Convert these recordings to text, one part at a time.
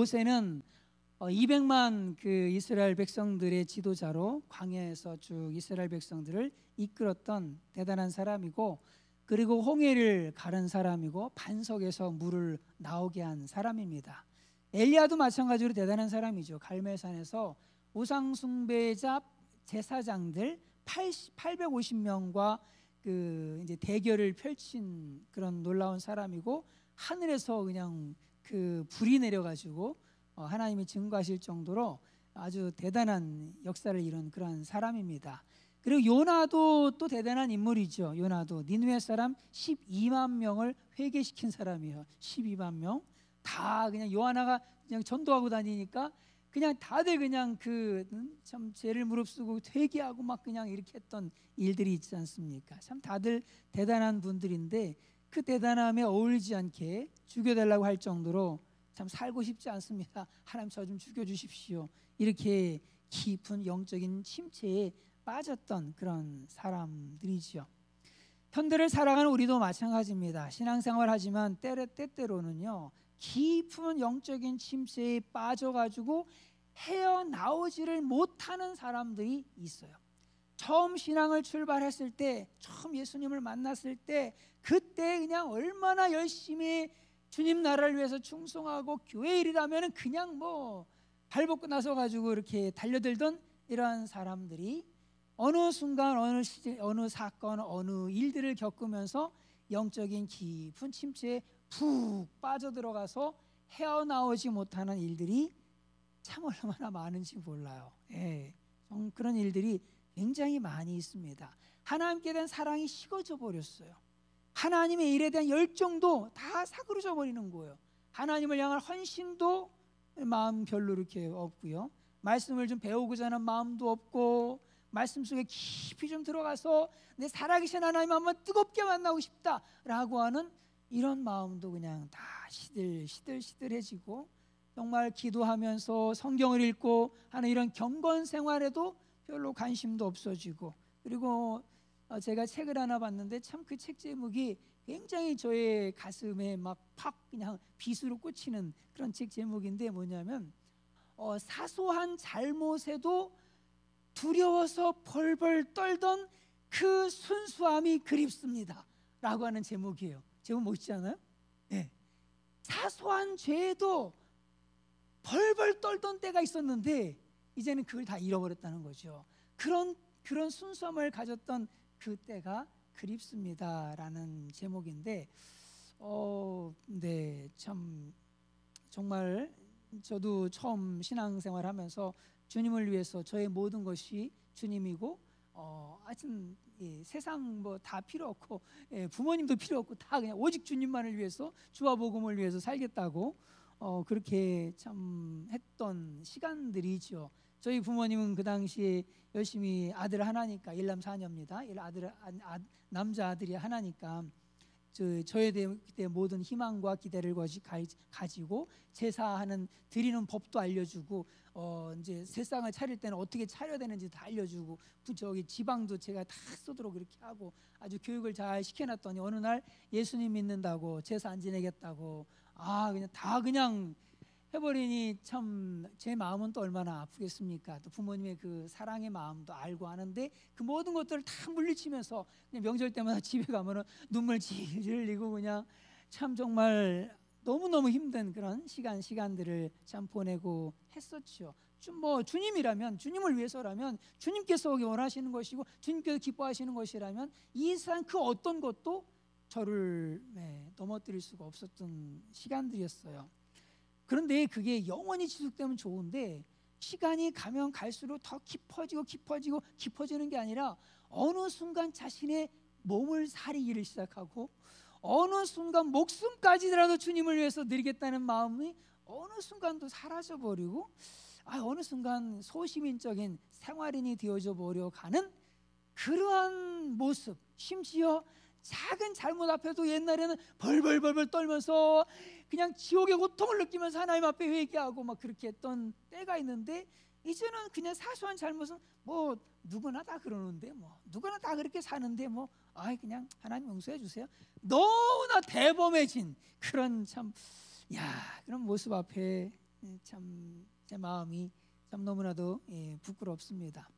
모세는 200만 그 이스라엘 백성들의 지도자로 광야에서 쭉 이스라엘 백성들을 이끌었던 대단한 사람이고, 그리고 홍해를 가른 사람이고 반석에서 물을 나오게 한 사람입니다. 엘리야도 마찬가지로 대단한 사람이죠. 갈멜산에서 우상 숭배자 제사장들 850명과 그 이제 대결을 펼친 그런 놀라운 사람이고, 하늘에서 그냥 그 불이 내려가지고 하나님이 증거하실 정도로 아주 대단한 역사를 이룬 그런 사람입니다. 그리고 요나도 또 대단한 인물이죠. 요나도 니느웨 사람 12만 명을 회개시킨 사람이에요. 12만 명 다 그냥 요하나가 그냥 전도하고 다니니까 그냥 다들 그냥 그 참 죄를 무릅쓰고 회개하고 막 그냥 이렇게 했던 일들이 있지 않습니까? 참 다들 대단한 분들인데 그 대단함에 어울리지 않게 죽여달라고 할 정도로 참 살고 싶지 않습니다. 하나님 저 좀 죽여주십시오. 이렇게 깊은 영적인 침체에 빠졌던 그런 사람들이죠. 현대를 살아가는 우리도 마찬가지입니다. 신앙생활 하지만 때때로는요 깊은 영적인 침체에 빠져가지고 헤어나오지를 못하는 사람들이 있어요. 처음 신앙을 출발했을 때, 처음 예수님을 만났을 때, 그때 그냥 얼마나 열심히 주님 나라를 위해서 충성하고 교회 일이라면 그냥 뭐 발벗고 나서가지고 이렇게 달려들던 이러한 사람들이 어느 순간 어느 시대, 어느 사건, 어느 일들을 겪으면서 영적인 깊은 침체에 푹 빠져들어가서 헤어나오지 못하는 일들이 참 얼마나 많은지 몰라요. 예, 그런 일들이 굉장히 많이 있습니다. 하나님께 대한 사랑이 식어져 버렸어요. 하나님의 일에 대한 열정도 다 사그러져 버리는 거예요. 하나님을 향한 헌신도 마음 별로 이렇게 없고요. 말씀을 좀 배우고자 하는 마음도 없고, 말씀 속에 깊이 좀 들어가서 내 살아계신 하나님 한번 뜨겁게 만나고 싶다라고 하는 이런 마음도 그냥 다 시들시들해지고, 정말 기도하면서 성경을 읽고 하는 이런 경건 생활에도 별로 관심도 없어지고, 그리고 제가 책을 하나 봤는데 참 그 책 제목이 굉장히 저의 가슴에 막 팍 그냥 비수로 꽂히는 그런 책 제목인데 뭐냐면 사소한 잘못에도 두려워서 벌벌 떨던 그 순수함이 그립습니다 라고 하는 제목이에요. 제목 멋있지 않아요? 네. 사소한 죄에도 벌벌 떨던 때가 있었는데 이제는 그걸 다 잃어버렸다는 거죠. 그런 순수함을 가졌던 그 때가 그립습니다라는 제목인데, 네, 참 정말 저도 처음 신앙생활하면서 주님을 위해서 저의 모든 것이 주님이고, 하여튼 세상 뭐 다 필요 없고, 부모님도 필요 없고 다 그냥 오직 주님만을 위해서, 주와 복음을 위해서 살겠다고 그렇게 참 했던 시간들이죠. 저희 부모님은 그 당시에 열심히 아들 하나니까, 일남 사녀입니다. 남자 아들이 하나니까 저에 대해 모든 희망과 기대를 가지고 제사하는 드리는 법도 알려주고, 이제 세상을 차릴 때는 어떻게 차려야 되는지 다 알려주고, 저기 지방도 제가 다 쓰도록 그렇게 하고 아주 교육을 잘 시켜놨더니 어느 날 예수님 믿는다고 제사 안 지내겠다고 그냥 다 그냥 해버리니 참 제 마음은 또 얼마나 아프겠습니까? 또 부모님의 그 사랑의 마음도 알고 하는데 그 모든 것들을 다 물리치면서 그냥 명절 때마다 집에 가면은 눈물 질질 흘리고 그냥 참 정말 너무너무 힘든 그런 시간들을 참 보내고 했었죠. 뭐 주님이라면, 주님을 위해서라면, 주님께서 원하시는 것이고 주님께서 기뻐하시는 것이라면 이 세상 그 어떤 것도 저를 넘어뜨릴 수가 없었던 시간들이었어요. 그런데 그게 영원히 지속되면 좋은데 시간이 가면 갈수록 더 깊어지는 게 아니라 어느 순간 자신의 몸을 사리기를 시작하고, 어느 순간 목숨까지라도 주님을 위해서 드리겠다는 마음이 어느 순간 또 사라져버리고, 어느 순간 소시민적인 생활인이 되어져 버려 가는 그러한 모습, 심지어 작은 잘못 앞에도 옛날에는 벌벌 떨면서 그냥 지옥의 고통을 느끼면서 하나님 앞에 회개하고 막 그렇게 했던 때가 있는데, 이제는 그냥 사소한 잘못은 뭐 누구나 다 그러는데, 뭐 누구나 다 그렇게 사는데 뭐 그냥 하나님 용서해 주세요. 너무나 대범해진 그런 그런 모습 앞에 참 제 마음이 참 너무나도 부끄럽습니다.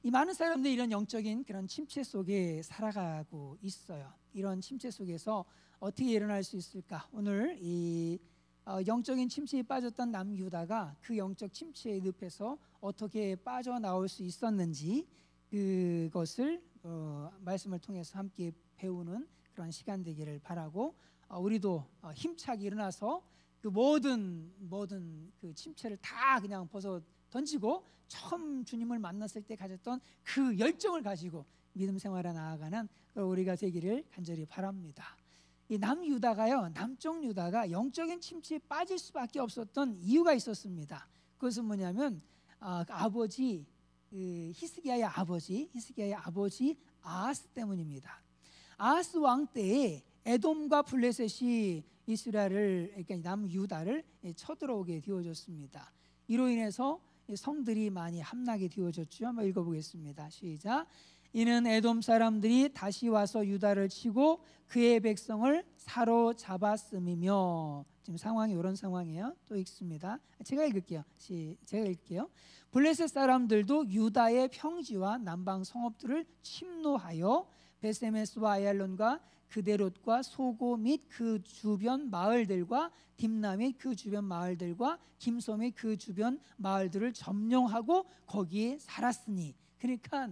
이 많은 사람들이 이런 영적인 그런 침체 속에 살아가고 있어요. 이런 침체 속에서 어떻게 일어날 수 있을까? 오늘 이 영적인 침체에 빠졌던 남유다가 그 영적 침체의 늪에서 어떻게 빠져나올 수 있었는지 그것을 말씀을 통해서 함께 배우는 그런 시간 되기를 바라고, 우리도 힘차게 일어나서 그 모든 그 침체를 다 그냥 벗어 던지고 처음 주님을 만났을 때 가졌던 그 열정을 가지고 믿음 생활에 나아가는 우리가 되기를 간절히 바랍니다. 이 남유다가요, 남쪽 유다가 영적인 침체에 빠질 수밖에 없었던 이유가 있었습니다. 그것은 뭐냐면 아버지 히스기야의 아버지 아하스 때문입니다. 아하스 왕 때에 에돔과 블레셋이 이스라엘을, 그러니까 남유다를 쳐들어오게 되어졌습니다. 이로 인해서 성들이 많이 함나게 되어졌죠. 한번 읽어보겠습니다. 시작. 이는 에돔 사람들이 다시 와서 유다를 치고 그의 백성을 사로잡았음이며, 지금 상황이 이런 상황이에요. 또 읽습니다. 제가 읽을게요. 블레셋 사람들도 유다의 평지와 남방 성읍들을 침노하여 베세메스와 아얄론과 그데롯과 소고 및 그 주변 마을들과 딥나 및 그 주변 마을들과 김소 및 그 주변 마을들을 점령하고 거기에 살았으니, 그러니까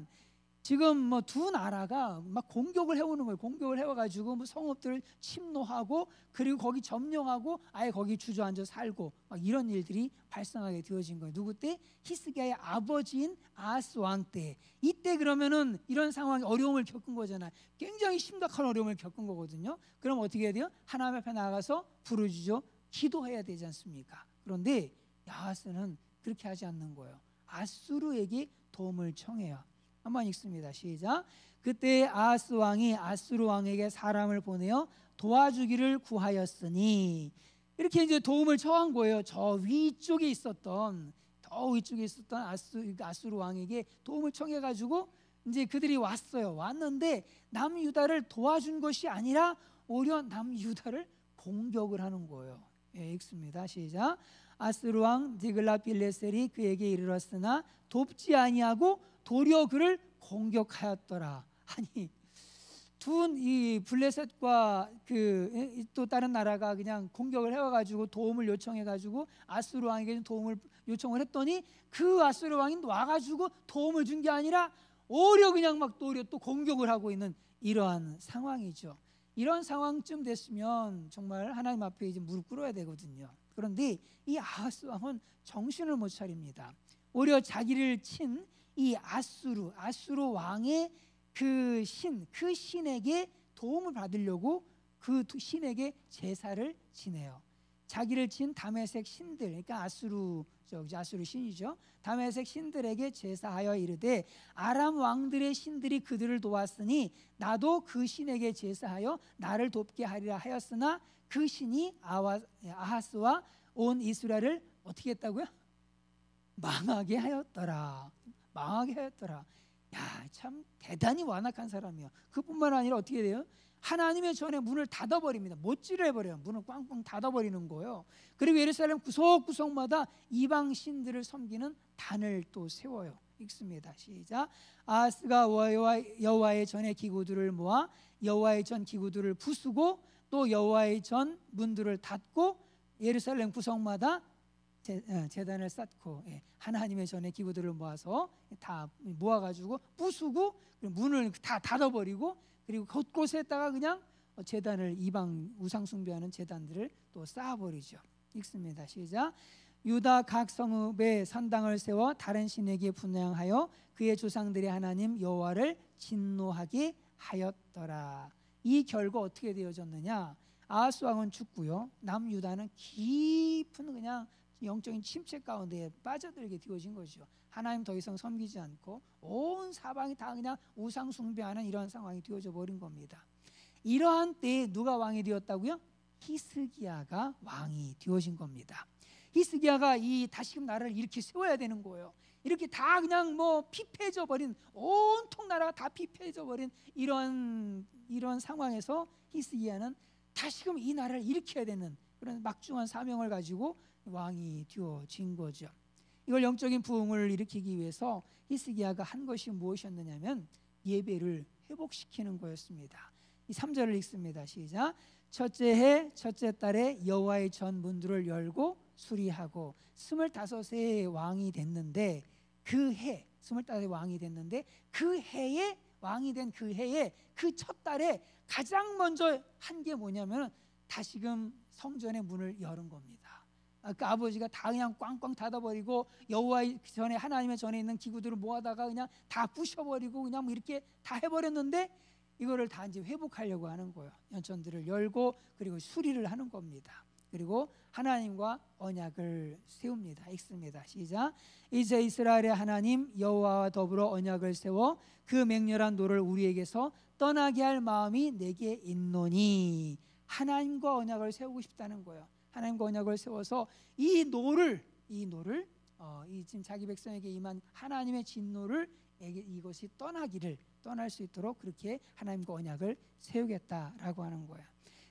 지금 뭐 두 나라가 막 공격을 해오는 거예요. 공격을 해와가지고 뭐 성읍들을 침노하고 그리고 거기 점령하고 아예 거기 주저앉아 살고 막 이런 일들이 발생하게 되어진 거예요. 누구 때? 히스기야의 아버지인 아하스 왕 때. 이때 그러면은 이런 상황이 어려움을 겪은 거잖아요. 굉장히 심각한 어려움을 겪은 거거든요. 그럼 어떻게 해야 돼요? 하나님 앞에 나가서 부르짖어 기도해야 되지 않습니까? 그런데 아하스는 그렇게 하지 않는 거예요. 아수르에게 도움을 청해요. 한번 읽습니다. 시작. 그때 아하스 왕이 아수르 왕에게 사람을 보내어 도와주기를 구하였으니, 이렇게 이제 도움을 청한 거예요. 저 위쪽에 있었던 아수르 왕에게 도움을 청해가지고 이제 그들이 왔어요. 왔는데 남유다를 도와준 것이 아니라 오히려 남유다를 공격을 하는 거예요. 읽습니다. 시작. 아수르 왕 디글랏빌레셀이 그에게 이르렀으나 돕지 아니하고 도리어 그를 공격하였더라. 아니, 이 블레셋과 그 또 다른 나라가 그냥 공격을 해와가지고 도움을 요청해가지고 아수르 왕에게 도움을 요청을 했더니 그 아수르 왕이 와가지고 도움을 준 게 아니라 오히려 그냥 막 오히려 또 공격을 하고 있는 이러한 상황이죠. 이런 상황쯤 됐으면 정말 하나님 앞에 이제 무릎 꿇어야 되거든요. 그런데 이 아하스 왕은 정신을 못 차립니다. 오히려 자기를 친 이 아수르 왕의 그 신에게 도움을 받으려고 그 신에게 제사를 지내요. 자기를 친 다메섹 신들, 그러니까 아수르 신이죠. 다메섹 신들에게 제사하여 이르되 아람 왕들의 신들이 그들을 도왔으니 나도 그 신에게 제사하여 나를 돕게 하리라 하였으나 그 신이 아하스와 온 이스라엘을 어떻게 했다고요? 망하게 하였더라. 야, 참 대단히 완악한 사람이에요. 그뿐만 아니라 어떻게 돼요? 하나님의 전에 문을 닫아버립니다. 못지를 해버려요. 문을 꽝꽝 닫아버리는 거예요. 그리고 예루살렘 구석구석마다 이방 신들을 섬기는 단을 또 세워요. 읽습니다. 시작. 아하스가 여호와의 전의 기구들을 모아 여호와의 전 기구들을 부수고 또 여호와의 전 문들을 닫고 예루살렘 구석마다 제단을 쌓고 하나님의 전에 기구들을 모아서 다 모아가지고 부수고 문을 다 닫아버리고 그리고 곳곳에다가 그냥 제단을 이방 우상 숭배하는 제단들을 또 쌓아버리죠. 읽습니다. 시작. 유다 각 성읍에 산당을 세워 다른 신에게 분향하여 그의 조상들의 하나님 여호와를 진노하게 하였더라. 이 결과 어떻게 되어졌느냐? 아하스 왕은 죽고요. 남유다는 깊은 그냥 영적인 침체 가운데 빠져들게 되어진 거죠. 하나님 더 이상 섬기지 않고 온 사방이 다 그냥 우상 숭배하는 이런 상황이 되어져 버린 겁니다. 이러한 때에 누가 왕이 되었다고요? 히스기야가 왕이 되어진 겁니다. 히스기야가 이 다시금 나라를 이렇게 세워야 되는 거예요. 이렇게 다 그냥 뭐 피폐해져 버린, 온통 나라가 다 피폐해져 버린 이런 상황에서 히스기야는 다시금 이 나라를 일으켜야 되는 그런 막중한 사명을 가지고 왕이 되어진 거죠. 이걸 영적인 부흥을 일으키기 위해서 히스기야가 한 것이 무엇이었느냐면 예배를 회복시키는 거였습니다. 이 3절을 읽습니다. 시작. 첫째 해 첫째 달에 여호와의 전 문들을 열고 수리하고 25세의 왕이 됐는데 그 해 25세 왕이 됐는데 그 해에 왕이 된 그 해에 그 첫 달에 가장 먼저 한 게 뭐냐면 다시금 성전의 문을 여는 겁니다. 그 아버지가 다 그냥 꽝꽝 닫아버리고 여호와 전에 하나님의 전에 있는 기구들을 모아다가 그냥 다 부셔버리고 그냥 뭐 이렇게 다 해버렸는데 이거를 다 이제 회복하려고 하는 거예요. 연천들을 열고 그리고 수리를 하는 겁니다. 그리고 하나님과 언약을 세웁니다. 읽습니다. 시작. 이제 이스라엘의 하나님 여호와와 더불어 언약을 세워 그 맹렬한 노를 우리에게서 떠나게 할 마음이 내게 있노니. 하나님과 언약을 세우고 싶다는 거예요. 하나님과 언약을 세워서 이 노를 이 지금 자기 백성에게 임한 하나님의 진노를 이것이 떠날 수 있도록 그렇게 하나님과 언약을 세우겠다라고 하는 거예요.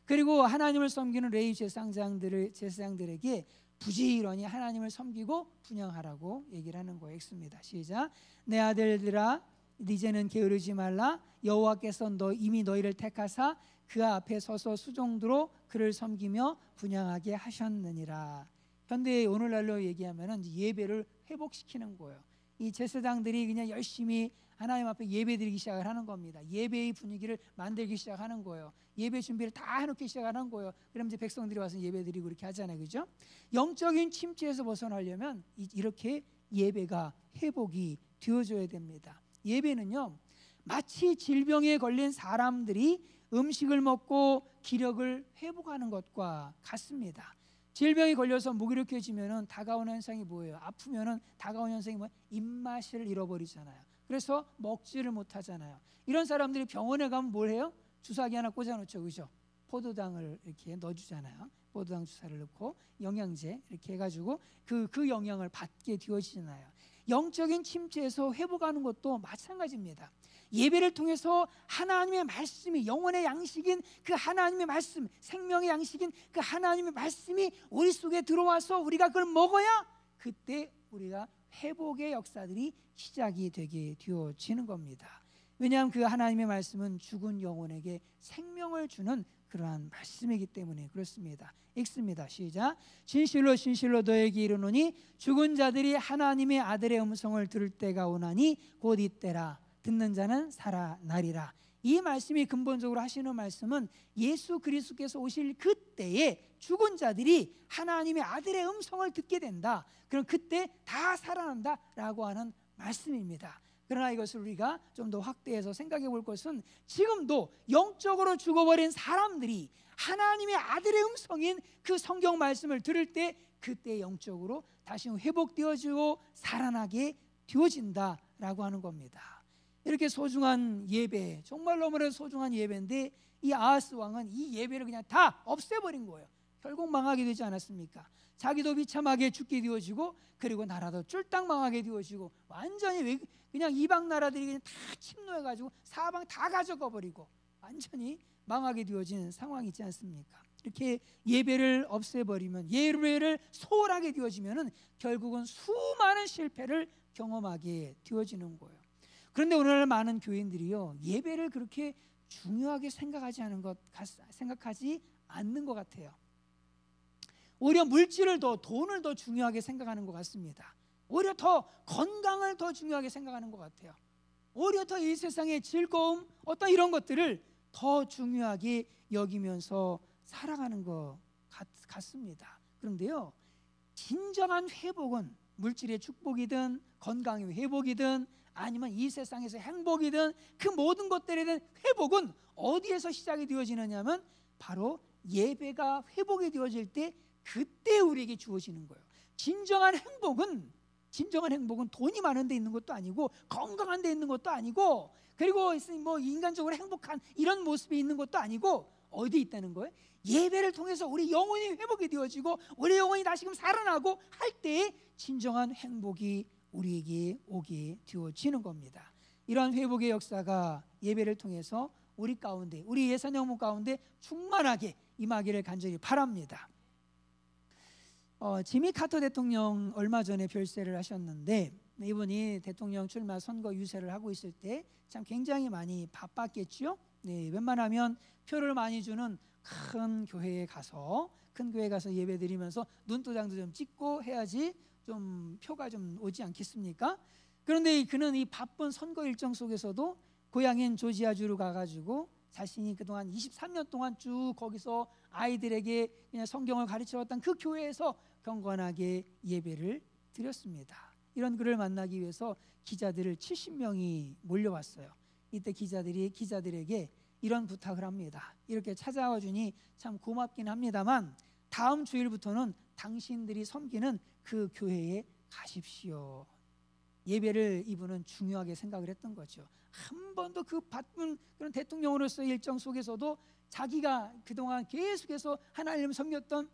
그리고 하나님을 섬기는 레위 제사장들에게 부지런히 하나님을 섬기고 분향하라고 얘기를 하는 거예요. 읽습니다. 시작. 내 아들들아 이제는 게으르지 말라. 여호와께서 이미 너희를 택하사 그 앞에 서서 수종드로 그를 섬기며 분향하게 하셨느니라. 현대 오늘날로 얘기하면은 예배를 회복시키는 거예요. 이 제사장들이 그냥 열심히 하나님 앞에 예배드리기 시작을 하는 겁니다. 예배의 분위기를 만들기 시작하는 거예요. 예배 준비를 다 해놓기 시작하는 거예요. 그럼 이제 백성들이 와서 예배드리고 그렇게 하잖아요, 그죠? 영적인 침체에서 벗어나려면 이렇게 예배가 회복이 되어줘야 됩니다. 예배는요, 마치 질병에 걸린 사람들이 음식을 먹고 기력을 회복하는 것과 같습니다. 질병이 걸려서 무기력해지면은 다가오는 현상이 뭐예요? 아프면은 다가오는 현상이 뭐예요? 입맛을 잃어버리잖아요. 그래서 먹지를 못하잖아요. 이런 사람들이 병원에 가면 뭘 해요? 주사기 하나 꽂아놓죠, 그죠? 포도당을 이렇게 넣어주잖아요. 포도당 주사를 넣고 영양제 이렇게 해가지고 그 영향을 받게 되어지잖아요. 영적인 침체에서 회복하는 것도 마찬가지입니다. 예배를 통해서 하나님의 말씀이 영혼의 양식인 그 하나님의 말씀, 생명의 양식인 그 하나님의 말씀이 우리 속에 들어와서 우리가 그걸 먹어야 그때 우리가 회복의 역사들이 시작이 되게 되어지는 겁니다. 왜냐하면 그 하나님의 말씀은 죽은 영혼에게 생명을 주는 그러한 말씀이기 때문에 그렇습니다. 읽습니다. 시작. 진실로 진실로 너에게 이르노니 죽은 자들이 하나님의 아들의 음성을 들을 때가 오나니 곧 이때라. 듣는 자는 살아나리라. 이 말씀이 근본적으로 하시는 말씀은 예수 그리스도께서 오실 그때에 죽은 자들이 하나님의 아들의 음성을 듣게 된다. 그럼 그때 다 살아난다라고 하는 말씀입니다. 그러나 이것을 우리가 좀 더 확대해서 생각해 볼 것은 지금도 영적으로 죽어버린 사람들이 하나님의 아들의 음성인 그 성경 말씀을 들을 때 그때 영적으로 다시 회복되어지고 살아나게 되어진다라고 하는 겁니다. 이렇게 소중한 예배, 정말 너무나 소중한 예배인데 이 아하스 왕은 이 예배를 그냥 다 없애버린 거예요. 결국 망하게 되지 않았습니까? 자기도 비참하게 죽게 되어지고 그리고 나라도 쫄딱 망하게 되어지고 완전히 그냥 이방 나라들이 그냥 다 침노해가지고 사방 다 가져가 버리고 완전히 망하게 되어진 상황이 있지 않습니까? 이렇게 예배를 없애버리면, 예배를 소홀하게 되어지면은 결국은 수많은 실패를 경험하게 되어지는 거예요. 그런데 오늘날 많은 교인들이요, 예배를 그렇게 중요하게 생각하지 않는 것 같아요. 오히려 물질을 돈을 더 중요하게 생각하는 것 같습니다. 오히려 더 건강을 더 중요하게 생각하는 것 같아요. 오히려 더 이 세상의 즐거움, 어떤 이런 것들을 더 중요하게 여기면서 살아가는 것 같습니다. 그런데요, 진정한 회복은 물질의 축복이든 건강의 회복이든 아니면 이 세상에서 행복이든 그 모든 것들에 대한 회복은 어디에서 시작이 되어지느냐면 바로 예배가 회복이 되어질 때 그때 우리에게 주어지는 거예요. 진정한 행복은 돈이 많은 데 있는 것도 아니고 건강한 데 있는 것도 아니고 그리고 뭐 인간적으로 행복한 이런 모습이 있는 것도 아니고 어디 있다는 거예요? 예배를 통해서 우리 영혼이 회복이 되어지고 우리 영혼이 다시금 살아나고 할 때에 진정한 행복이 우리에게 오게 되어지는 겁니다. 이러한 회복의 역사가 예배를 통해서 우리 가운데, 우리 예산 영혼 가운데 충만하게 임하기를 간절히 바랍니다. 지미 카터 대통령 얼마 전에 별세를 하셨는데 이분이 대통령 출마 선거 유세를 하고 있을 때 참 굉장히 많이 바빴겠죠. 네, 웬만하면 표를 많이 주는 큰 교회에 가서 예배 드리면서 눈도장도 좀 찍고 해야지 좀 표가 좀 오지 않겠습니까? 그런데 그는 이 바쁜 선거 일정 속에서도 고향인 조지아주로 가가지고 자신이 그동안 23년 동안 쭉 거기서 아이들에게 그냥 성경을 가르쳐왔던 그 교회에서 경건하게 예배를 드렸습니다. 이런 그를 만나기 위해서 기자들을 70명이 몰려왔어요. 이때 기자들에게 이런 부탁을 합니다. 이렇게 찾아와 주니 참 고맙긴 합니다만 다음 주일부터는 당신들이 섬기는 그 교회에 가십시오. 예배를 이분은 중요하게 생각을 했던 거죠. 한 번도 그 바쁜 그런 대통령으로서의 일정 속에서도 자기가 그동안 계속해서 하나님을 섬겼던,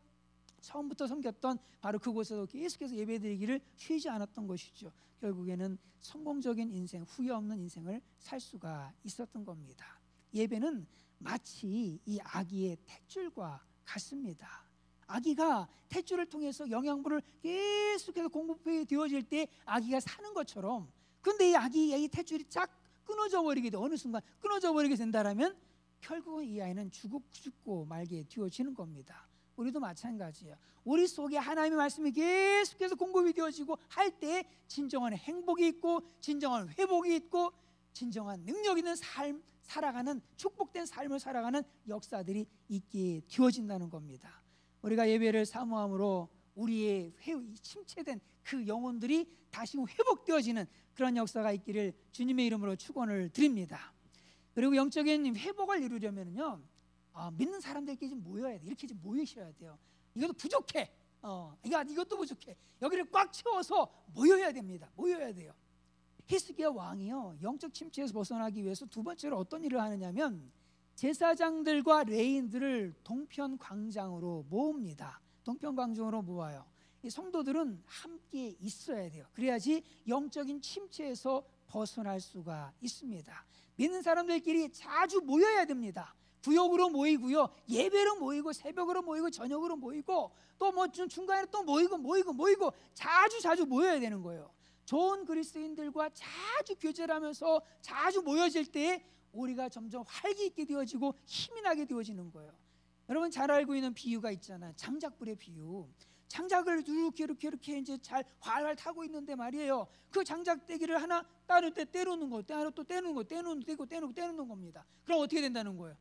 처음부터 섬겼던 바로 그곳에서 계속해서 예배드리기를 쉬지 않았던 것이죠. 결국에는 성공적인 인생, 후회 없는 인생을 살 수가 있었던 겁니다. 예배는 마치 이 아기의 탯줄과 같습니다. 아기가 탯줄을 통해서 영양분을 계속해서 공급이 되어질 때 아기가 사는 것처럼, 근데 이 아기의 탯줄이 쫙 끊어져 버리게 돼, 어느 순간 끊어져 버리게 된다라면 결국은 이 아이는 죽고 말게 되어지는 겁니다. 우리도 마찬가지예요. 우리 속에 하나님의 말씀이 계속해서 공급이 되어지고 할 때 진정한 행복이 있고 진정한 회복이 있고 진정한 능력 있는 삶 살아가는, 축복된 삶을 살아가는 역사들이 있게 되어진다는 겁니다. 우리가 예배를 사모함으로 우리의 침체된 그 영혼들이 다시 회복되어지는 그런 역사가 있기를 주님의 이름으로 축원을 드립니다. 그리고 영적인 회복을 이루려면요, 믿는 사람들끼리 좀 모여야 돼. 이렇게 좀 모이셔야 돼요. 이것도 부족해. 이것도 부족해. 여기를 꽉 채워서 모여야 됩니다. 모여야 돼요. 히스기야 왕이요, 영적 침체에서 벗어나기 위해서 두 번째로 어떤 일을 하느냐면 제사장들과 레인들을 동편 광장으로 모읍니다. 동편 광장으로 모아요. 이 성도들은 함께 있어야 돼요. 그래야지 영적인 침체에서 벗어날 수가 있습니다. 믿는 사람들끼리 자주 모여야 됩니다. 구역으로 모이고요, 예배로 모이고, 새벽으로 모이고, 저녁으로 모이고, 또 뭐 중간에 또 모이고 자주 모여야 되는 거예요. 좋은 그리스도인들과 자주 교제를 하면서 자주 모여질 때 우리가 점점 활기 있게 되어지고 힘이 나게 되어지는 거예요. 여러분 잘 알고 있는 비유가 있잖아요. 장작불의 비유. 장작을 이렇게 이제 잘 활활 타고 있는데 말이에요, 그 장작대기를 하나 따를 때 떼놓는 거, 또 떼놓는 거, 떼놓는 겁니다. 그럼 어떻게 된다는 거예요?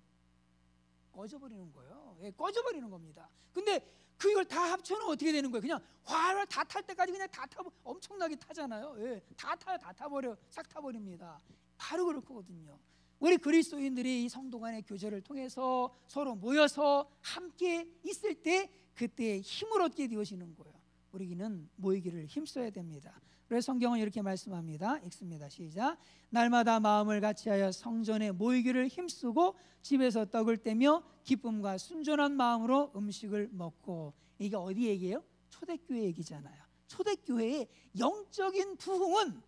꺼져버리는 거예요. 꺼져버리는 겁니다. 근데 그걸 다 합쳐놓으면 어떻게 되는 거예요? 그냥 활활 다 탈 때까지 그냥 다 타고 엄청나게 타잖아요. 다 타버려, 싹 타버립니다. 바로 그럴 거거든요. 우리 그리스도인들이 이 성도 간의 교제를 통해서 서로 모여서 함께 있을 때 그때 힘을 얻게 되어지는 거예요. 우리는 모이기를 힘써야 됩니다. 그래서 성경은 이렇게 말씀합니다. 읽습니다. 시작. 날마다 마음을 같이하여 성전에 모이기를 힘쓰고 집에서 떡을 떼며 기쁨과 순전한 마음으로 음식을 먹고. 이게 어디 얘기예요? 초대교회 얘기잖아요. 초대교회의 영적인 부흥은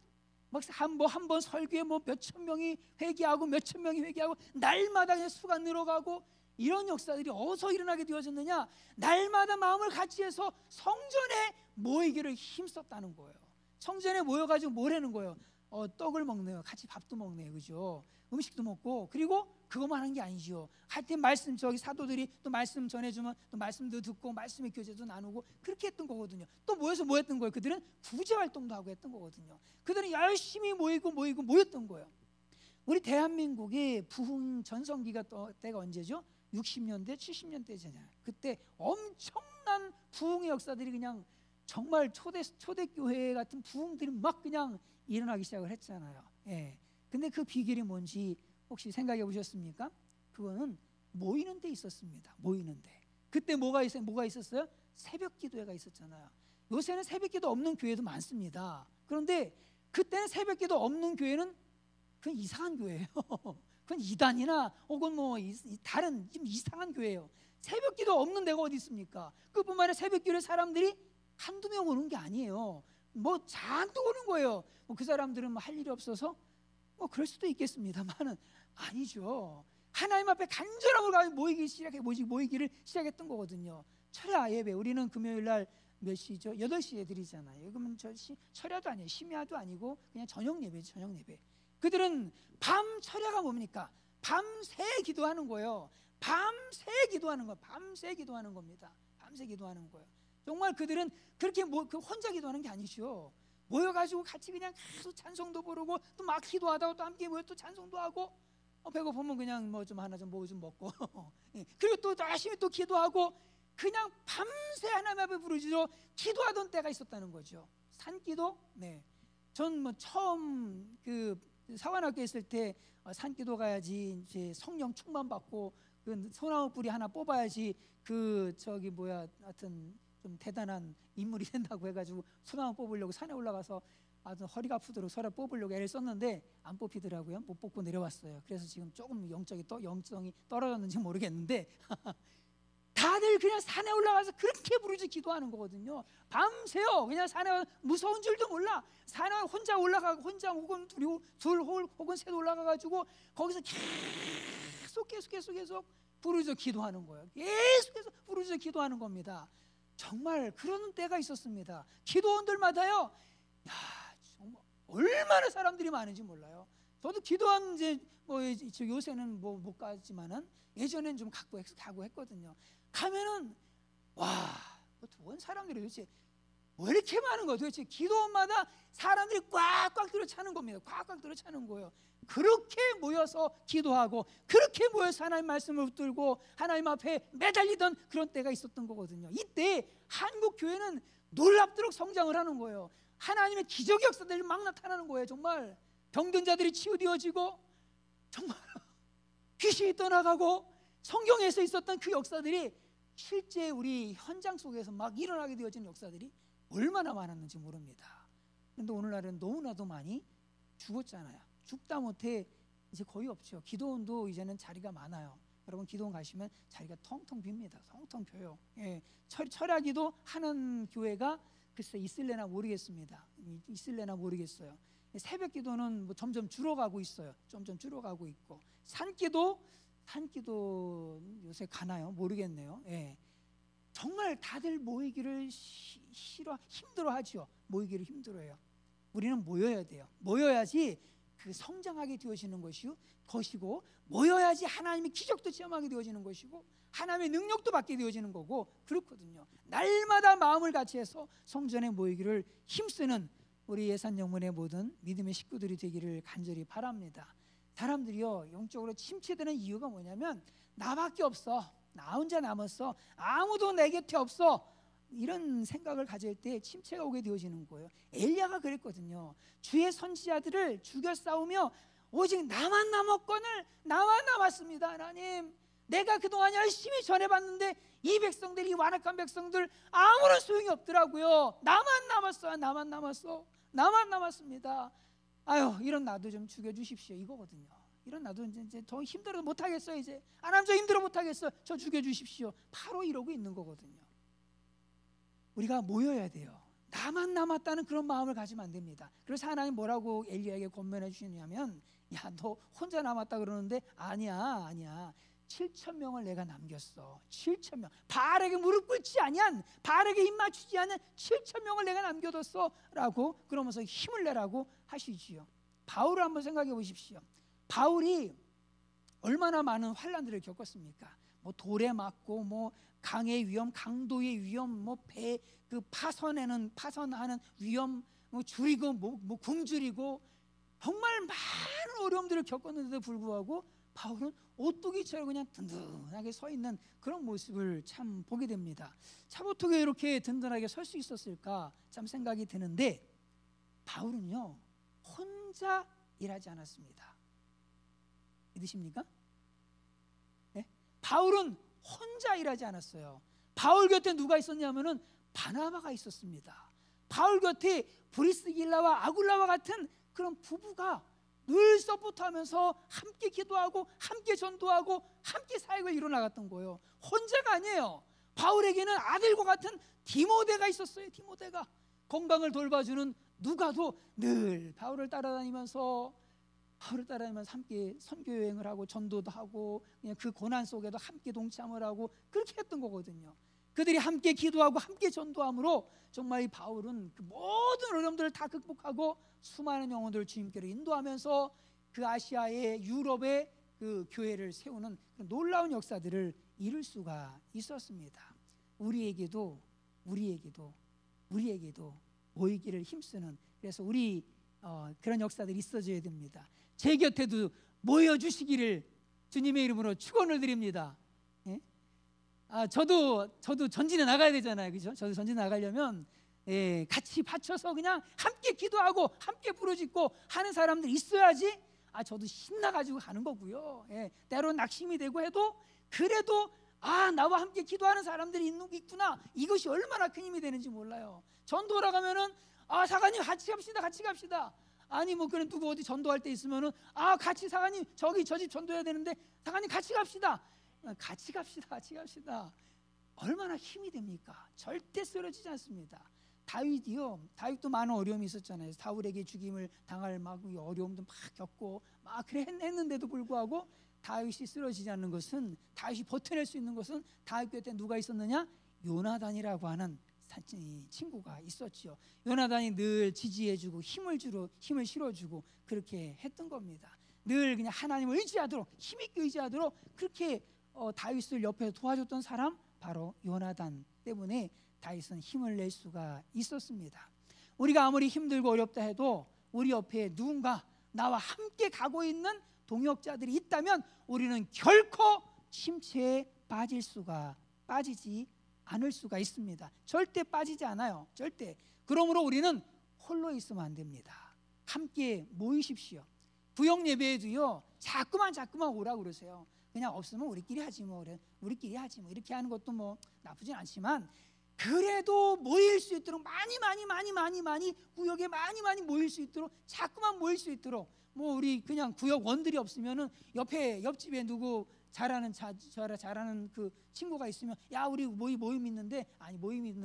한 번 설교에 몇천 명이 회개하고 몇천 명이 회개하고 날마다 그냥 수가 늘어가고, 이런 역사들이 어디서 일어나게 되어졌느냐? 날마다 마음을 같이해서 성전에 모이기를 힘썼다는 거예요. 성전에 모여가지고 뭘 하는 거예요? 떡을 먹네요. 같이 밥도 먹네요. 그죠? 음식도 먹고, 그리고 그것만 하는 게 아니죠. 하여튼 말씀, 사도들이 또 말씀 전해주면 또 말씀도 듣고 말씀의 교제도 나누고 그렇게 했던 거거든요. 또 모여서 뭐 했던 거예요? 그들은 구제활동도 하고 했던 거거든요. 그들은 열심히 모였던 거예요. 우리 대한민국의 부흥 전성기가 때가 언제죠? 60년대, 70년대잖아요. 그때 엄청난 부흥의 역사들이 그냥 정말 초대교회 같은 부흥들이 막 그냥 일어나기 시작을 했잖아요. 근데 그 비결이 뭔지 혹시 생각해 보셨습니까? 그거는 모이는 데 있었습니다. 모이는 데. 그때 뭐가 있었어요? 새벽 기도회가 있었잖아요. 요새는 새벽 기도 없는 교회도 많습니다. 그런데 그때는 새벽 기도 없는 교회는 그건 이상한 교회예요. 그건 이단이나 혹은 다른 좀 이상한 교회예요. 새벽 기도 없는 데가 어디 있습니까? 그뿐만 아니라 새벽 기도에 사람들이 한두 명 오는 게 아니에요. 잔뜩 오는 거예요. 그 사람들은 할 일이 없어서 그럴 수도 있겠습니다만은 아니죠. 하나님 앞에 간절함을 가지고 모이기를 시작했던 거거든요. 철야 예배, 우리는 금요일 날 몇 시죠? 8시에 드리잖아요. 그러면 철야도 아니에요. 심야도 아니고 그냥 저녁 예배죠. 저녁 예배. 그들은 밤 철야가 뭡니까? 밤새 기도하는 거예요. 밤새 기도하는 거. 밤새 기도하는 겁니다. 밤새 기도하는 거예요. 정말 그들은 그렇게 혼자 기도하는 게 아니죠. 모여가지고 같이 그냥 계속 찬송도 부르고 또 막 기도하다가 또 함께 모여 또 찬송도 하고, 배고프면 그냥 뭐 좀 하나 좀 먹고 그리고 또 열심히 또 기도하고 그냥 밤새 하나님 앞에 부르짖어 기도하던 때가 있었다는 거죠. 산기도. 네. 전 뭐 처음 그 사관학교 있을 때 산기도 가야지 이제 성령 충만 받고 그 소나무 뿌리 하나 뽑아야지 하여튼 좀 대단한 인물이 된다고 해가지고 소나무 뽑으려고 산에 올라가서 아주 허리가 아프도록 서로 뽑으려고 애를 썼는데 안 뽑히더라고요. 못 뽑고 내려왔어요. 그래서 지금 조금 영성이 떨어졌는지 모르겠는데 다들 그냥 산에 올라가서 그렇게 부르짖어 기도하는 거거든요. 밤새요. 그냥 산에 무서운 줄도 몰라. 산에 혼자 올라가고 혼자 혹은 둘 혹은 셋 올라가가지고 거기서 계속 부르짖어 기도하는 거예요. 계속해서 부르짖어 기도하는 겁니다. 정말 그런 때가 있었습니다. 기도원들마다요. 야, 정말 얼마나 사람들이 많은지 몰라요. 저도 기도원 이제 요새는 못 가지만은 예전엔 좀 가고 했거든요. 가면은 원 사람들이 도대체 왜 이렇게 많은 거예요? 도대체 기도원마다 사람들이 꽉꽉 들어차는 겁니다. 꽉꽉 들어차는 거예요. 그렇게 모여서 기도하고 그렇게 모여서 하나님 말씀을 붙들고 하나님 앞에 매달리던 그런 때가 있었던 거거든요. 이때 한국 교회는 놀랍도록 성장을 하는 거예요. 하나님의 기적의 역사들이 막 나타나는 거예요. 정말 병든 자들이 치유되어지고 정말 귀신이 떠나가고 성경에서 있었던 그 역사들이 실제 우리 현장 속에서 막 일어나게 되어지는 역사들이 얼마나 많았는지 모릅니다. 그런데 오늘날은 너무나도 많이 죽었잖아요. 죽다 못해 이제 거의 없죠. 기도원도 이제는 자리가 많아요. 여러분 기도원 가시면 자리가 텅텅 빕니다. 텅텅 펴요. 예, 철야기도 하는 교회가 글쎄 있을래나 모르겠습니다. 있을래나 모르겠어요. 새벽 기도는 뭐 점점 줄어가고 있어요. 점점 줄어가고 있고 산기도 요새 가나요? 모르겠네요. 예. 정말 다들 모이기를 힘들어하죠. 모이기를 힘들어해요. 우리는 모여야 돼요. 모여야지 그 성장하게 되어지는 것이고 모여야지 하나님의 기적도 체험하게 되어지는 것이고 하나님의 능력도 받게 되어지는 거고 그렇거든요. 날마다 마음을 같이 해서 성전에 모이기를 힘쓰는 우리 예산영문의 모든 믿음의 식구들이 되기를 간절히 바랍니다. 사람들이요 영적으로 침체되는 이유가 뭐냐면 나밖에 없어, 나 혼자 남았어, 아무도 내 곁에 없어, 이런 생각을 가질 때 침체가 오게 되어지는 거예요. 엘리야가 그랬거든요. 주의 선지자들을 죽여 싸우며 오직 나만 남았습니다. 하나님, 내가 그동안 열심히 전해봤는데 이 백성들이, 이 완악한 백성들 아무런 소용이 없더라고요. 나만 남았습니다. 아유, 이런 나도 좀 죽여주십시오, 이거거든요. 이런 나도 이제 더 힘들어도 못하겠어요. 이제 하나님, 저 힘들어 못하겠어요. 저 죽여주십시오. 바로 이러고 있는 거거든요. 우리가 모여야 돼요. 나만 남았다는 그런 마음을 가지면 안 됩니다. 그래서 하나님 뭐라고 엘리야에게 권면해 주시냐면, 야, 너 혼자 남았다 그러는데 아니야. 7,000명을 내가 남겼어. 7,000명. 바알에게 무릎 꿇지 아니한, 바알에게 입 맞추지 않은 7,000명을 내가 남겨뒀어 라고 그러면서 힘을 내라고 하시지요. 바울을 한번 생각해 보십시오. 바울이 얼마나 많은 환난들을 겪었습니까? 뭐 돌에 맞고, 뭐 강의 위험, 강도의 위험, 뭐 배 그 파선하는 위험, 뭐 줄이고 뭐 굶주리고 정말 많은 어려움들을 겪었는데도 불구하고 바울은 오뚜기처럼 그냥 든든하게 서 있는 그런 모습을 참 보게 됩니다. 참 어떻게 이렇게 든든하게 설 수 있었을까 참 생각이 드는데, 바울은요 혼자 일하지 않았습니다. 믿으십니까? 네? 바울은 혼자 일하지 않았어요. 바울 곁에 누가 있었냐면은 바나바가 있었습니다. 바울 곁에 브리스길라와 아굴라와 같은 그런 부부가 늘 서포트하면서 함께 기도하고 함께 전도하고 함께 사역을 이뤄나갔던 거예요. 혼자가 아니에요. 바울에게는 아들과 같은 디모데가 있었어요. 디모데가 건강을 돌봐주는 누가도 늘 바울을 따라다니면서 함께 선교 여행을 하고 전도도 하고 그냥 그 고난 속에도 함께 동참을 하고 그렇게 했던 거거든요. 그들이 함께 기도하고 함께 전도함으로 정말 이 바울은 그 모든 어려움들을 다 극복하고 수많은 영혼들을 주님께로 인도하면서 그 아시아의 유럽의 그 교회를 세우는 놀라운 역사들을 이룰 수가 있었습니다. 우리에게도 모이기를 힘쓰는, 그래서 우리 그런 역사들이 있어져야 됩니다. 제 곁에도 모여주시기를 주님의 이름으로 축원을 드립니다. 예? 저도 전진에 나가야 되잖아요, 그죠? 저도 전진 나가려면 같이 받쳐서 그냥 함께 기도하고 함께 부르짖고 하는 사람들이 있어야지 저도 신나가지고 가는 거고요. 때로 낙심이 되고 해도 그래도 나와 함께 기도하는 사람들이 있구나, 이것이 얼마나 큰 힘이 되는지 몰라요. 전도하러 가면은 사관님 같이 갑시다. 아니 뭐 그런 누구 어디 전도할 때 있으면은 같이 사관님 저 집 전도해야 되는데 사관님 같이 갑시다. 얼마나 힘이 됩니까? 절대 쓰러지지 않습니다. 다윗도 많은 어려움이 있었잖아요. 사울에게 죽임을 당할 어려움도 막 겪고 그래 했는데도 불구하고 다윗이 쓰러지지 않는 것은, 다윗이 버텨낼 수 있는 것은 다윗 곁에 누가 있었느냐? 요나단이라고 하는 친구가 있었지요. 요나단이 늘 지지해주고 힘을 실어주고 그렇게 했던 겁니다. 늘 그냥 하나님을 의지하도록, 힘있게 의지하도록 그렇게 다윗을 옆에서 도와줬던 사람, 바로 요나단 때문에 다윗은 힘을 낼 수가 있었습니다. 우리가 아무리 힘들고 어렵다 해도 우리 옆에 누군가 나와 함께 가고 있는 동역자들이 있다면 우리는 결코 침체에 빠지지 않을 수가 있습니다. 절대 빠지지 않아요. 절대. 그러므로 우리는 홀로 있으면 안 됩니다. 함께 모이십시오. 구역 예배에도요, 자꾸만 오라고 그러세요. 그냥 없으면 우리끼리 하지 뭐 이렇게 하는 것도 뭐 나쁘진 않지만, 그래도 모일 수 있도록 많이 구역에 많이 모일 수 있도록, 자꾸만 모일 수 있도록, 뭐 우리 그냥 구역 원들이 없으면은 옆집에 누구 잘하는 그 친구가 있으면 우리 모임 있는데, 모임이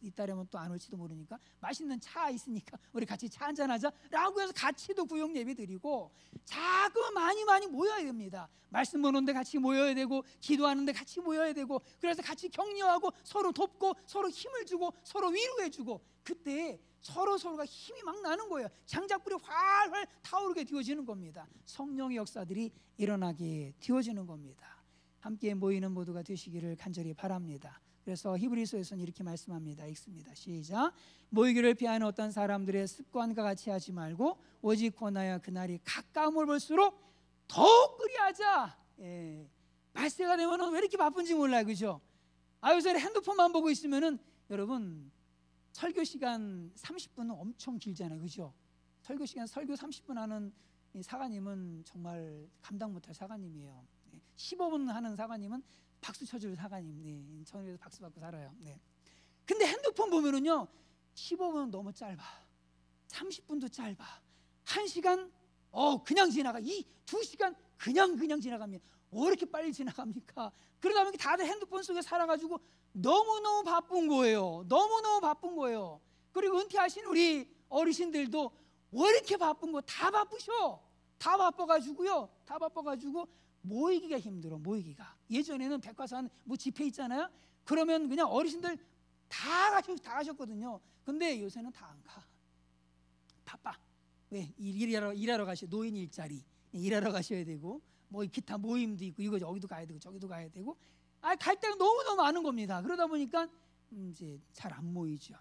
있다려면 또 안 올지도 모르니까 맛있는 차 있으니까 우리 같이 차 한잔 하자라고 해서 같이도 구역 예배 드리고, 자꾸 많이 모여야 됩니다. 말씀 보는데 같이 모여야 되고, 기도하는데 같이 모여야 되고, 그래서 같이 격려하고 서로 돕고 서로 힘을 주고 서로 위로해 주고, 그때 서로가 힘이 막 나는 거예요. 장작불이 활활 타오르게 되어지는 겁니다. 성령의 역사들이 일어나게 되어지는 겁니다. 함께 모이는 모두가 되시기를 간절히 바랍니다. 그래서 히브리서에서는 이렇게 말씀합니다. 읽습니다. 시작. 모이기를 피하는 어떤 사람들의 습관과 같이 하지 말고 오직 권하여 그날이 가까움을 볼수록 더욱 그리하자. 말세가 되면 왜 이렇게 바쁜지 몰라요, 그죠? 요새 핸드폰만 보고 있으면은, 여러분 설교 시간 30분은 엄청 길잖아요, 그죠? 설교 30분 하는 사관님은 정말 감당 못할 사관님이에요. 15분 하는 사관님은 박수 쳐줄 사관님. 저는 박수 받고 살아요. 근데 핸드폰 보면은요, 15분은 너무 짧아, 30분도 짧아, 1시간 그냥 지나가, 2시간 그냥 지나갑니다. 왜 이렇게 빨리 지나갑니까? 그러다 보니까 다들 핸드폰 속에 살아가지고 너무너무 바쁜 거예요. 그리고 은퇴하신 우리 어르신들도 왜 이렇게 바쁜 거, 다 바쁘셔. 다 바빠가지고 모이기가 힘들어. 예전에는 백화산 뭐 집회 있잖아요. 그러면 그냥 어르신들 다 가셨거든요. 근데 요새는 다 안 가. 바빠. 왜? 일하러 가셔. 노인 일자리 일하러 가셔야 되고, 뭐 기타 모임도 있고, 이거 여기도 가야 되고 저기도 가야 되고, 갈 데가 너무 많은 겁니다. 그러다 보니까 이제 잘 안 모입니다.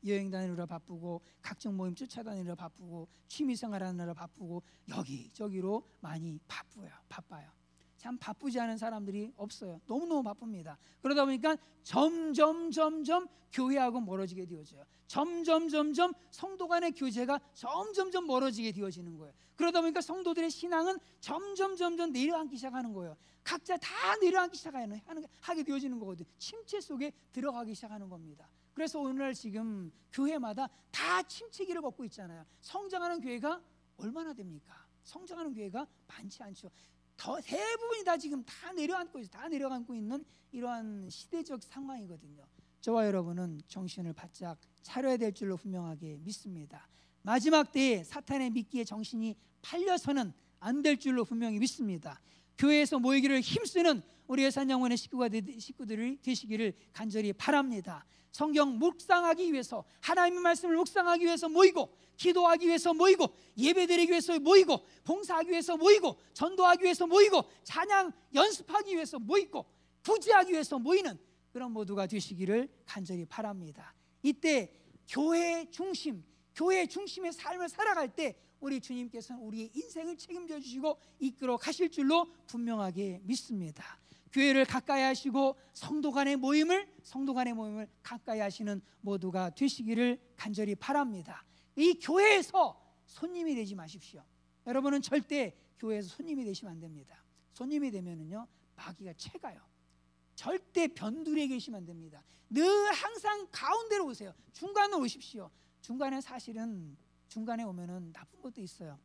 여행 다니느라 바쁘고, 각종 모임 쫓아다니느라 바쁘고, 취미생활 하느라 바쁘고, 여기저기로 많이 바빠요. 참 바쁘지 않은 사람들이 없어요. 너무너무 바쁩니다. 그러다 보니까 점점 교회하고 멀어지게 되어져요. 점점 성도 간의 교제가 점점 멀어지게 되어지는 거예요. 그러다 보니까 성도들의 신앙은 점점 내려앉기 시작하는 거예요. 각자 다 내려앉기 하게 되어지는 거거든요. 침체 속에 들어가기 시작하는 겁니다. 그래서 오늘날 지금 교회마다 다 침체기를 걷고 있잖아요. 성장하는 교회가 얼마나 됩니까? 성장하는 교회가 많지 않죠. 대부분이 다 지금 다 내려앉고 있는 이러한 시대적 상황이거든요. 저와 여러분은 정신을 바짝 차려야 될 줄로 분명하게 믿습니다. 마지막 때에 사탄의 미끼에 정신이 팔려서는 안 될 줄로 분명히 믿습니다. 교회에서 모이기를 힘쓰는 우리의 산영원의 식구들이 되시기를 간절히 바랍니다. 성경 묵상하기 위해서, 하나님의 말씀을 묵상하기 위해서 모이고, 기도하기 위해서 모이고, 예배드리기 위해서 모이고, 봉사하기 위해서 모이고, 전도하기 위해서 모이고, 찬양 연습하기 위해서 모이고, 구제하기 위해서 모이는 그런 모두가 되시기를 간절히 바랍니다. 이때 교회의 중심의 삶을 살아갈 때 우리 주님께서는 우리의 인생을 책임져 주시고 이끌어 가실 줄로 분명하게 믿습니다. 교회를 가까이 하시고 성도 간의 모임을 가까이 하시는 모두가 되시기를 간절히 바랍니다. 이 교회에서 손님이 되지 마십시오. 여러분은 절대 교회에서 손님이 되시면 안 됩니다. 손님이 되면은요, 마귀가 채가요. 절대 변두리에 계시면 안 됩니다. 늘 항상 가운데로 오세요. 중간으로 오십시오. 중간에 오면은 나쁜 것도 있어요.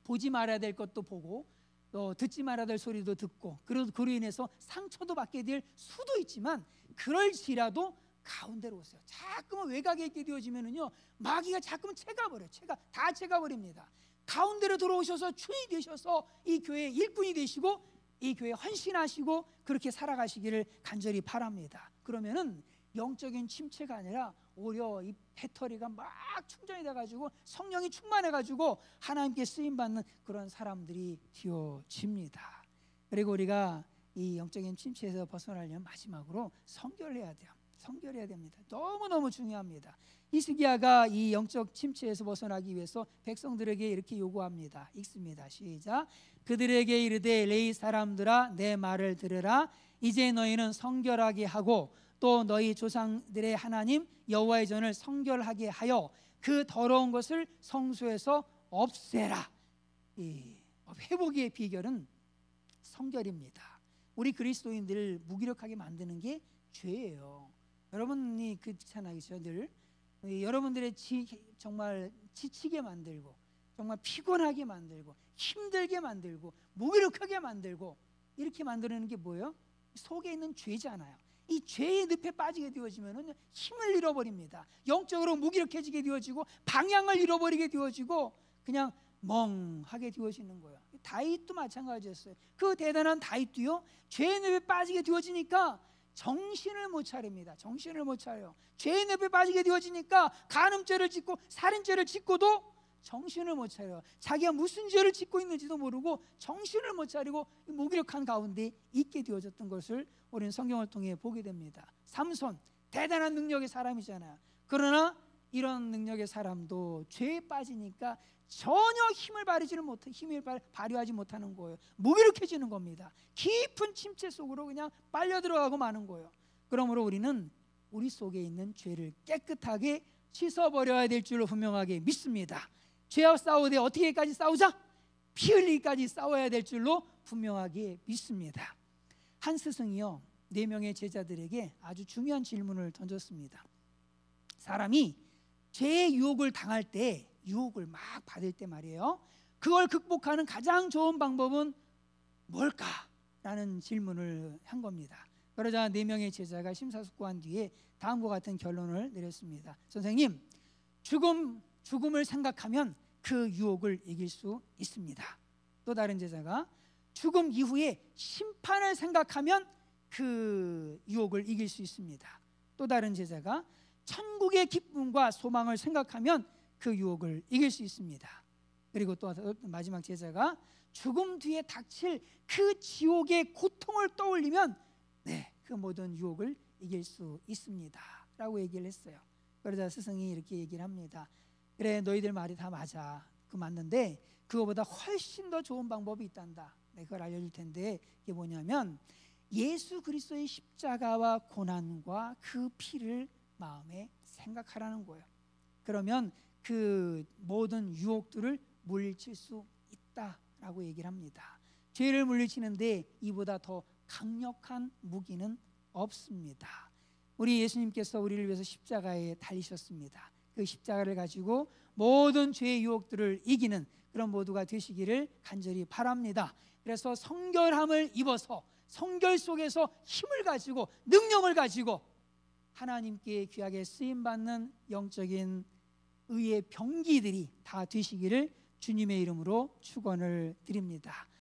보지 말아야 될 것도 보고, 또 듣지 말아야 될 소리도 듣고, 그로 인해서 상처도 받게 될 수도 있지만, 그럴지라도 가운데로 오세요. 자꾸만 외곽에 있게 되어지면은요, 마귀가 자꾸만 채가버려요. 다 채가버립니다. 가운데로 들어오셔서 주인이 되셔서 이 교회의 일꾼이 되시고 이 교회에 헌신하시고 그렇게 살아가시기를 간절히 바랍니다. 그러면은 영적인 침체가 아니라 오히려 이 배터리가 막 충전이 돼가지고 성령이 충만해가지고 하나님께 쓰임받는 그런 사람들이 되어집니다. 그리고 우리가 이 영적인 침체에서 벗어나려면 마지막으로 성결을 해야 돼요. 성결해야 됩니다. 너무너무 중요합니다. 히스기야가 이 영적 침체에서 벗어나기 위해서 백성들에게 이렇게 요구합니다. 읽습니다. 시작. 그들에게 이르되 레위 사람들아 내 말을 들으라. 이제 너희는 성결하게 하고 또 너희 조상들의 하나님 여호와의 전을 성결하게 하여 그 더러운 것을 성소에서 없애라. 이 회복의 비결은 성결입니다. 우리 그리스도인들을 무기력하게 만드는 게 죄예요. 여러분이 그렇잖아요. 늘 여러분들의 정말 지치게 만들고, 정말 피곤하게 만들고, 힘들게 만들고, 무기력하게 만들고, 이렇게 만드는 게 뭐예요? 속에 있는 죄잖아요. 이 죄의 늪에 빠지게 되어지면 힘을 잃어버립니다. 영적으로 무기력해지게 되어지고 방향을 잃어버리게 되어지고 그냥 멍하게 되어지는 거예요. 다윗도 마찬가지였어요. 그 대단한 다윗도요, 죄의 늪에 빠지게 되어지니까 정신을 못 차립니다. 정신을 못 차려요. 죄의 늪에 빠지게 되어지니까 간음죄를 짓고 살인죄를 짓고도 정신을 못 차려요. 자기가 무슨 죄를 짓고 있는지도 모르고 정신을 못 차리고 무기력한 가운데 있게 되어졌던 것을 우리는 성경을 통해 보게 됩니다. 삼손, 대단한 능력의 사람이잖아요. 그러나 이런 능력의 사람도 죄에 빠지니까 전혀 힘을 발휘하지 못하는 거예요. 무기력해지는 겁니다. 깊은 침체 속으로 그냥 빨려 들어가고 마는 거예요. 그러므로 우리는 우리 속에 있는 죄를 깨끗하게 씻어버려야 될 줄로 분명하게 믿습니다. 죄와 싸우되 어떻게까지 싸우자? 피 흘리기까지 싸워야 될 줄로 분명하게 믿습니다. 한 스승이요, 4명의 제자들에게 아주 중요한 질문을 던졌습니다. 사람이 죄의 유혹을 당할 때, 유혹을 막 받을 때 말이에요, 그걸 극복하는 가장 좋은 방법은 뭘까? 라는 질문을 한 겁니다. 그러자 4명의 제자가 심사숙고한 뒤에 다음과 같은 결론을 내렸습니다. 선생님, 죽음을 생각하면 그 유혹을 이길 수 있습니다. 또 다른 제자가 죽음 이후에 심판을 생각하면 그 유혹을 이길 수 있습니다. 또 다른 제자가 천국의 기쁨과 소망을 생각하면 그 유혹을 이길 수 있습니다. 그리고 또 마지막 제자가 죽음 뒤에 닥칠 그 지옥의 고통을 떠올리면 그 모든 유혹을 이길 수 있습니다 라고 얘기를 했어요. 그러자 스승이 이렇게 얘기를 합니다. 그래, 너희들 말이 다 맞아. 그 맞는데 그거보다 훨씬 더 좋은 방법이 있단다. 그걸 알려줄 텐데 이게 뭐냐면 예수 그리스도의 십자가와 고난과 그 피를 마음에 생각하라는 거예요. 그러면 그 모든 유혹들을 물리칠 수 있다라고 얘기를 합니다. 죄를 물리치는데 이보다 더 강력한 무기는 없습니다. 우리 예수님께서 우리를 위해서 십자가에 달리셨습니다. 그 십자가를 가지고 모든 죄의 유혹들을 이기는 그런 모두가 되시기를 간절히 바랍니다. 그래서 성결함을 입어서 성결 속에서 힘을 가지고 능력을 가지고 하나님께 귀하게 쓰임받는 영적인 의의 병기들이 다 되시기를 주님의 이름으로 축원을 드립니다.